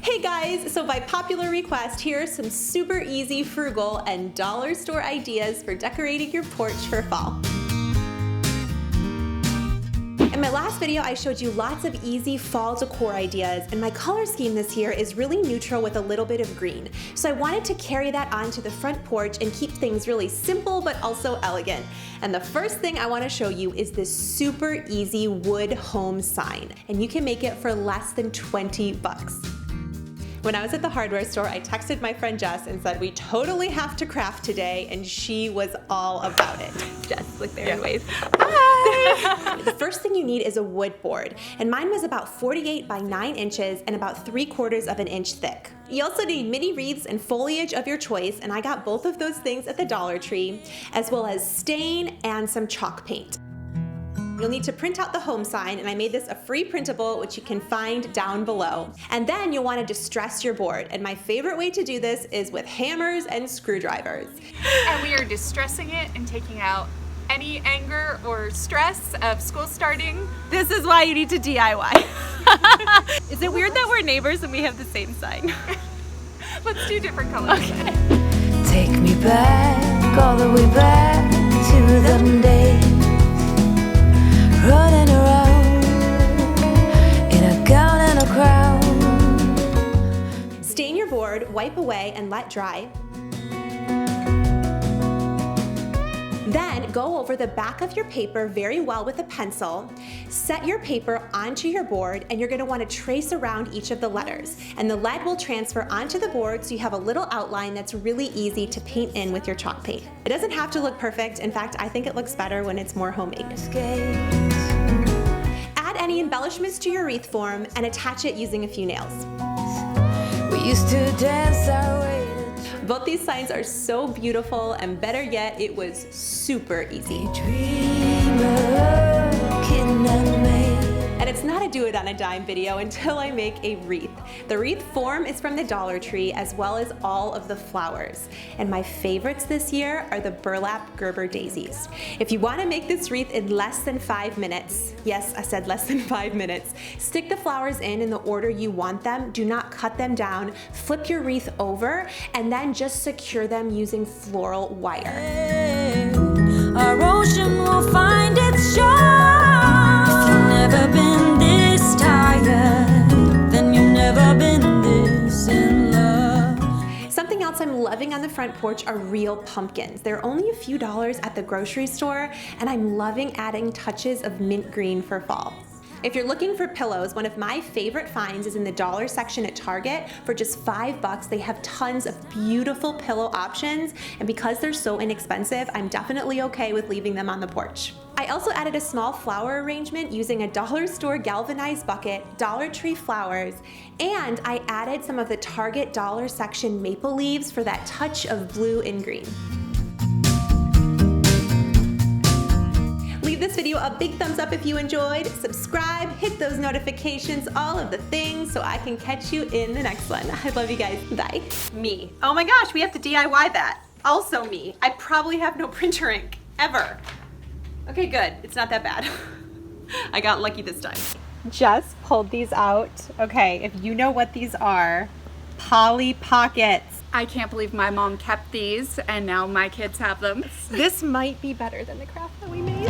Hey guys, so by popular request, here are some super easy, frugal, and dollar store ideas for decorating your porch for fall. In my last video, I showed you lots of easy fall decor ideas, and my color scheme this year is really neutral with a little bit of green. So I wanted to carry that onto the front porch and keep things really simple but also elegant. And the first thing I want to show you is this super easy wood home sign, and you can make it for less than 20 bucks. When I was at the hardware store, I texted my friend Jess and said, we totally have to craft today, and she was all about it. Jess, look there and wave. Hi! The first thing you need is a wood board, and mine was about 48 by 9 inches and about 3/4 of an inch thick. You also need mini wreaths and foliage of your choice, and I got both of those things at the Dollar Tree, as well as stain and some chalk paint. You'll need to print out the home sign, and I made this a free printable, which you can find down below. And then you'll want to distress your board, and my favorite way to do this is with hammers and screwdrivers. And we are distressing it and taking out any anger or stress of school starting. This is why you need to DIY. Is it weird that we're neighbors and we have the same sign? Let's do different colors. Okay. Take me back, all the way back to them days, running around in a gown and a crown. Stain your board, wipe away, and let dry. Then go over the back of your paper very well with a pencil. Set your paper onto your board, and you're going to want to trace around each of the letters. And the lead will transfer onto the board, so you have a little outline that's really easy to paint in with your chalk paint. It doesn't have to look perfect. In fact, I think it looks better when it's more homemade. Add any embellishments to your wreath form and attach it using a few nails. We used to dance our way. Both these signs are so beautiful, and better yet, it was super easy. And it's not a do-it-on-a-dime video until I make a wreath. The wreath form is from the Dollar Tree, as well as all of the flowers. And my favorites this year are the burlap Gerber daisies. If you want to make this wreath in less than 5 minutes, yes, I said less than 5 minutes, stick the flowers in the order you want them. Do not cut them down. Flip your wreath over, and then just secure them using floral wire. Our ocean will find its shore. If you've never been this tired, then you've never been this in love. Something else I'm loving on the front porch are real pumpkins. They're only a few dollars at the grocery store, and I'm loving adding touches of mint green for fall. If you're looking for pillows, one of my favorite finds is in the dollar section at Target. For just $5, they have tons of beautiful pillow options, and because they're so inexpensive, I'm definitely okay with leaving them on the porch. I also added a small flower arrangement using a dollar store galvanized bucket, Dollar Tree flowers, and I added some of the Target dollar section maple leaves for that touch of blue and green. Leave this video a big thumbs up if you enjoyed, subscribe, hit those notifications, all of the things, so I can catch you in the next one. I love you guys. Bye. Me. Oh my gosh, we have to DIY that. Also me. I probably have no printer ink, ever. Okay, good. It's not that bad. I got lucky this time. Just pulled these out. Okay, if you know what these are, Polly Pockets. I can't believe my mom kept these and now my kids have them. This might be better than the craft that we made.